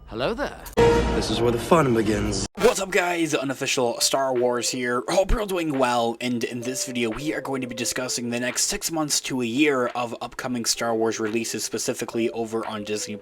Hello there. This is where the fun begins. What's up guys, Unofficial Star Wars here. Hope you're all doing well, and in this video we are going to be discussing the next 6 months to a year of upcoming Star Wars releases, specifically over on Disney+.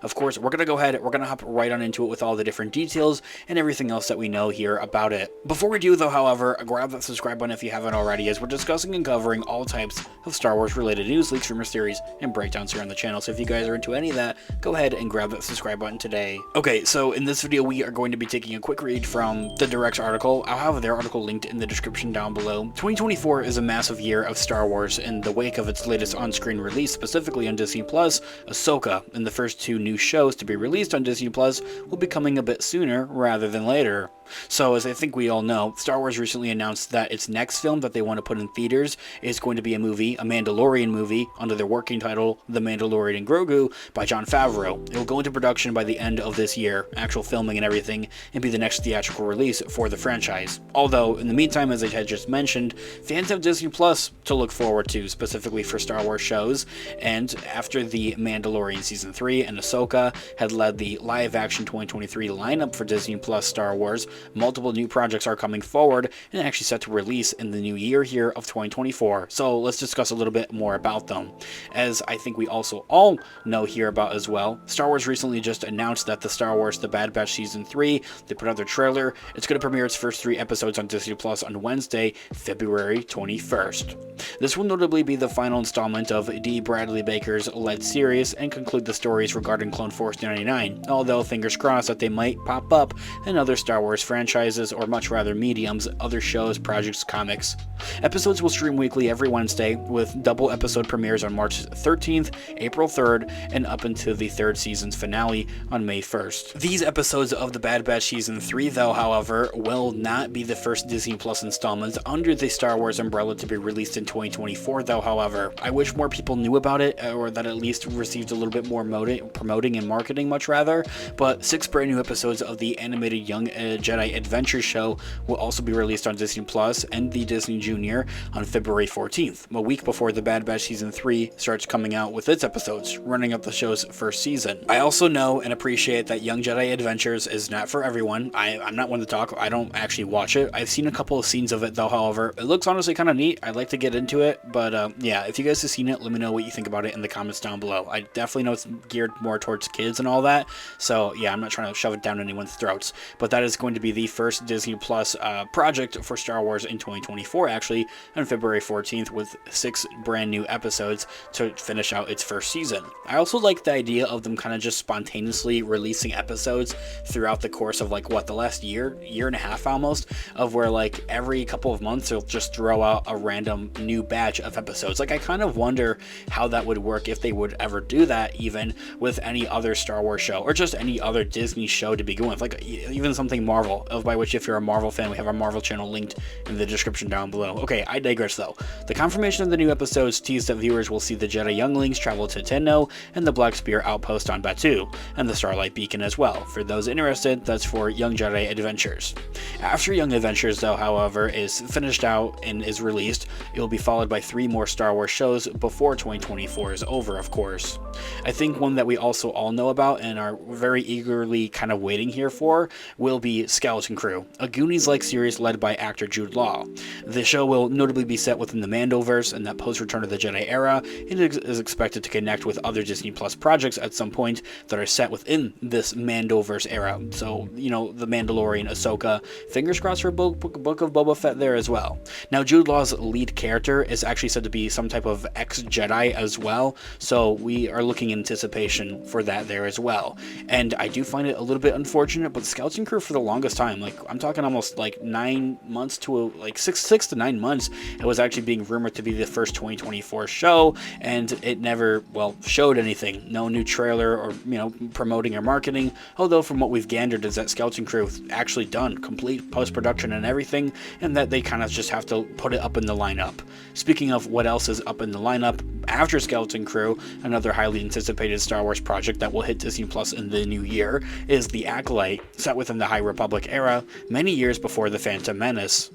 Of course, we're going to go ahead, we're going to hop right on into it with all the different details and everything else that we know here about it. Before we do though, however, grab that subscribe button if you haven't already, as we're discussing and covering all types of Star Wars related news, leaks, rumors, theories, and breakdowns here on the channel. So if you guys are into any of that, go ahead and grab that subscribe button today. Okay, so in this video we are going to be taking a quick read from the Direct's article. I'll have their article linked in the description down below. 2024 is a massive year of Star Wars in the wake of its latest on-screen release, specifically on Disney+. Ahsoka, and the first two new shows to be released on Disney+, will be coming a bit sooner rather than later. So, as I think we all know, Star Wars recently announced that its next film that they want to put in theaters is going to be a Mandalorian movie, under their working title, The Mandalorian and Grogu, by Jon Favreau. It will go into production by the end of this year, actual filming and everything, and be the next theatrical release for the franchise. Although, in the meantime, as I had just mentioned, fans have Disney Plus to look forward to, specifically for Star Wars shows, and after The Mandalorian Season 3 and Ahsoka had led the live-action 2023 lineup for Disney Plus Star Wars, multiple new projects are coming forward and actually set to release in the new year here of 2024. So let's discuss a little bit more about them. As I think we also all know here about as well, Star Wars recently just announced that the Star Wars The Bad Batch Season 3, they put out their trailer. It's going to premiere its first 3 episodes on Disney Plus on Wednesday, February 21st. This will notably be the final installment of D. Bradley Baker's led series and conclude the stories regarding Clone Force 99, although fingers crossed that they might pop up in other Star Wars franchises, or much rather mediums, other shows, projects, comics. Episodes will stream weekly every Wednesday, with double episode premieres on March 13th, April 3rd, and up until the 3rd season's finale on May 1st. These episodes of The Bad Batch Season 3, though, however, will not be the first Disney Plus installments under the Star Wars umbrella to be released in 2024, though, however. I wish more people knew about it, or that at least received a little bit more promoting and marketing, much rather, but 6 brand new episodes of the animated Young Jedi Adventure show will also be released on Disney Plus and the Disney Junior on February 14th, a week before The Bad Batch Season 3 starts coming out with its episodes, running up the show's first season. I also know and appreciate that Young Jedi Adventures is not for everyone. I'm not one to talk, I don't actually watch it. I've seen a couple of scenes of it though, however. It looks honestly kind of neat. I'd like to get into it, but yeah, if you guys have seen it, let me know what you think about it in the comments down below. I definitely know it's geared more towards kids and all that, so yeah, I'm not trying to shove it down anyone's throats, but that is going to be the first Disney Plus project for Star Wars in 2024, actually, on February 14th, with 6 brand new episodes to finish out its first season. I also like the idea of them kind of just spontaneously releasing episodes throughout the course of like the last year and a half almost, of where like every couple of months they'll just throw out a random new batch of episodes. Like I kind of wonder how that would work, if they would ever do that even with any other Star Wars show, or just any other Disney show to be going with, like even something Marvel, by which if you're a Marvel fan, we have our Marvel channel linked in the description down below. Okay, I digress though. The confirmation of the new episodes teased that viewers will see the Jedi younglings travel to Tano and the Black Spear outpost on Batuu, and the Starlight Beacon as well. For those interested, that's for Young Jedi Adventures. After Young Adventures though, however, is finished out and is released, it will be followed by 3 more Star Wars shows before 2024 is over, of course. I think one that we also all know about and are very eagerly kind of waiting here for will be Skeleton Crew, a Goonies-like series led by actor Jude Law. The show will notably be set within the Mandoverse in that post-Return of the Jedi era, and is expected to connect with other Disney Plus projects at some point that are set within this Mandoverse era. So, you know, The Mandalorian, Ahsoka, fingers crossed for Book of Boba Fett there as well. Now, Jude Law's lead character is actually said to be some type of ex-Jedi as well, so we are looking in anticipation for that there as well. And I do find it a little bit unfortunate, but Skeleton Crew for the longest time, like I'm talking almost like 9 months to like six to 9 months, it was actually being rumored to be the first 2024 show, and it never, well, showed anything. No new trailer or, you know, promoting or marketing, although from what we've gathered is that Skeleton Crew actually done complete post-production and everything, and that they kind of just have to put it up in the lineup. Speaking of what else is up in the lineup, after Skeleton Crew, another highly anticipated Star Wars project that will hit Disney Plus in the new year is The Acolyte, set within the High Republic era, many years before The Phantom Menace.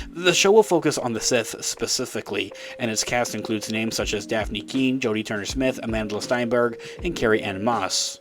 The show will focus on the Sith specifically, and its cast includes names such as Daphne Keane, Jodie Turner-Smith, Amanda Steinberg, and Carrie Ann Moss.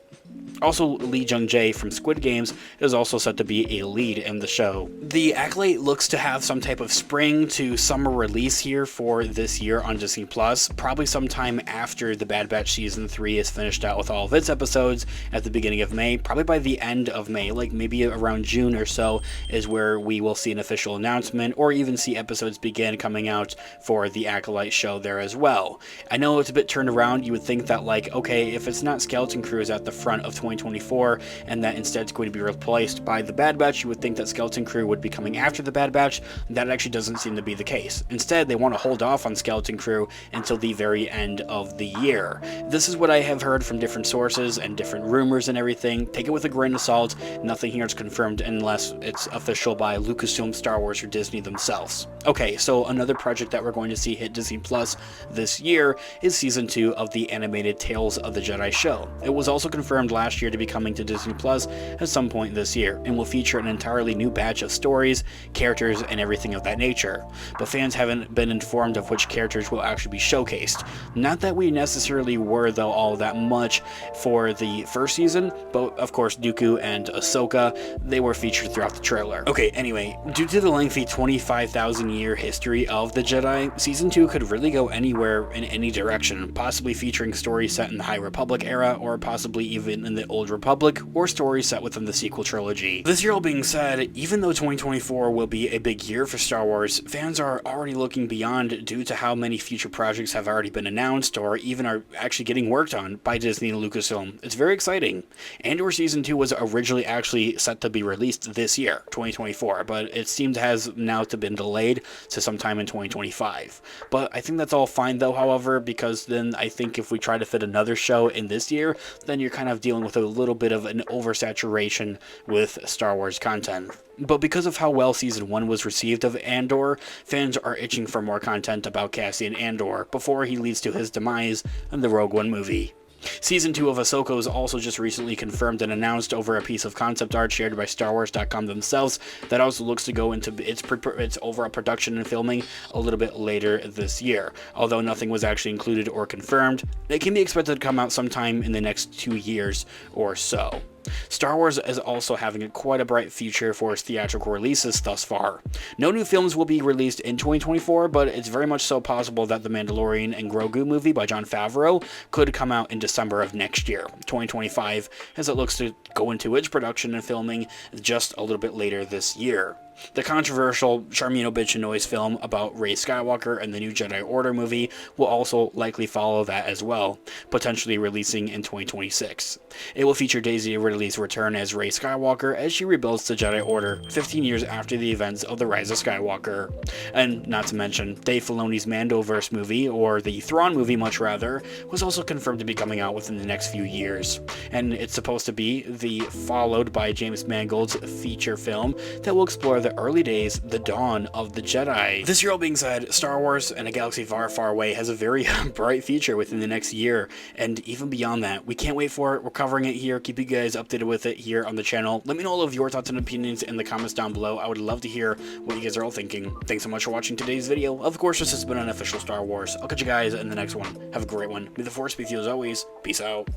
Also, Lee Jung-jae from Squid Games is also set to be a lead in the show. The Acolyte looks to have some type of spring to summer release here for this year on Disney+, probably sometime after The Bad Batch Season 3 is finished out with all of its episodes at the beginning of May, probably by the end of May, like maybe around June or so is where we will see an official announcement, or even see episodes begin coming out for the Acolyte show there as well. I know it's a bit turned around. You would think that, like, okay, if it's not Skeleton Crew is at the front of 2024 and that instead it's going to be replaced by The Bad Batch, you would think that Skeleton Crew would be coming after The Bad Batch. That actually doesn't seem to be the case. Instead, they want to hold off on Skeleton Crew until the very end of the year. This is what I have heard from different sources and different rumors and everything. Take it with a grain of salt. Nothing here is confirmed unless it's official by Lucasfilm, Star Wars, or Disney themselves. Okay, so another project that we're going to see hit Disney Plus this year is Season 2 of the animated Tales of the Jedi show. It was also confirmed last year to be coming to Disney Plus at some point this year, and will feature an entirely new batch of stories, characters, and everything of that nature. But fans haven't been informed of which characters will actually be showcased. Not that we necessarily were, though, all that much for the first season, but of course Dooku and Ahsoka, they were featured throughout the trailer. Okay, anyway, due to the lengthy 25,000 year history of the Jedi, Season 2 could really go anywhere in any direction, possibly featuring stories set in the High Republic era, or possibly even in the Old Republic, or stories set within the sequel trilogy. This year all being said, even though 2024 will be a big year for Star Wars, fans are already looking beyond due to how many future projects have already been announced, or even are actually getting worked on by Disney and Lucasfilm. It's very exciting. Andor Season 2 was originally actually set to be released this year, 2024, but it seems has now to been delayed to sometime in 2025. But I think that's all fine though, however, because then I think if we try to fit another show in this year, then you're kind of dealing with a little bit of an oversaturation with Star Wars content. But because of how well Season 1 was received of Andor, fans are itching for more content about Cassian Andor before he leads to his demise in the Rogue One movie. Season 2 of Ahsoka was also just recently confirmed and announced over a piece of concept art shared by StarWars.com themselves that also looks to go into its overall production and filming a little bit later this year. Although nothing was actually included or confirmed, it can be expected to come out sometime in the next 2 years or so. Star Wars is also having quite a bright future for its theatrical releases thus far. No new films will be released in 2024, but it's very much so possible that the Mandalorian and Grogu movie by Jon Favreau could come out in December of next year, 2025, as it looks to go into its production and filming just a little bit later this year. The controversial Charmino Bitchinois film about Rey Skywalker and the new Jedi Order movie will also likely follow that as well, potentially releasing in 2026. It will feature Daisy Ridley's return as Rey Skywalker as she rebuilds the Jedi Order 15 years after the events of The Rise of Skywalker. And not to mention, Dave Filoni's Mandoverse movie, or the Thrawn movie much rather, was also confirmed to be coming out within the next few years. And it's supposed to be followed by James Mangold's feature film that will explore the early days, the dawn of the Jedi. This year all being said, Star Wars and a galaxy far, far away has a very bright future within the next year, and even beyond that. We can't wait for it. We're covering it here. Keep you guys updated with it here on the channel. Let me know all of your thoughts and opinions in the comments down below. I would love to hear what you guys are all thinking. Thanks so much for watching today's video. Of course, this has been Unofficial Star Wars. I'll catch you guys in the next one. Have a great one. May the Force be with you as always. Peace out.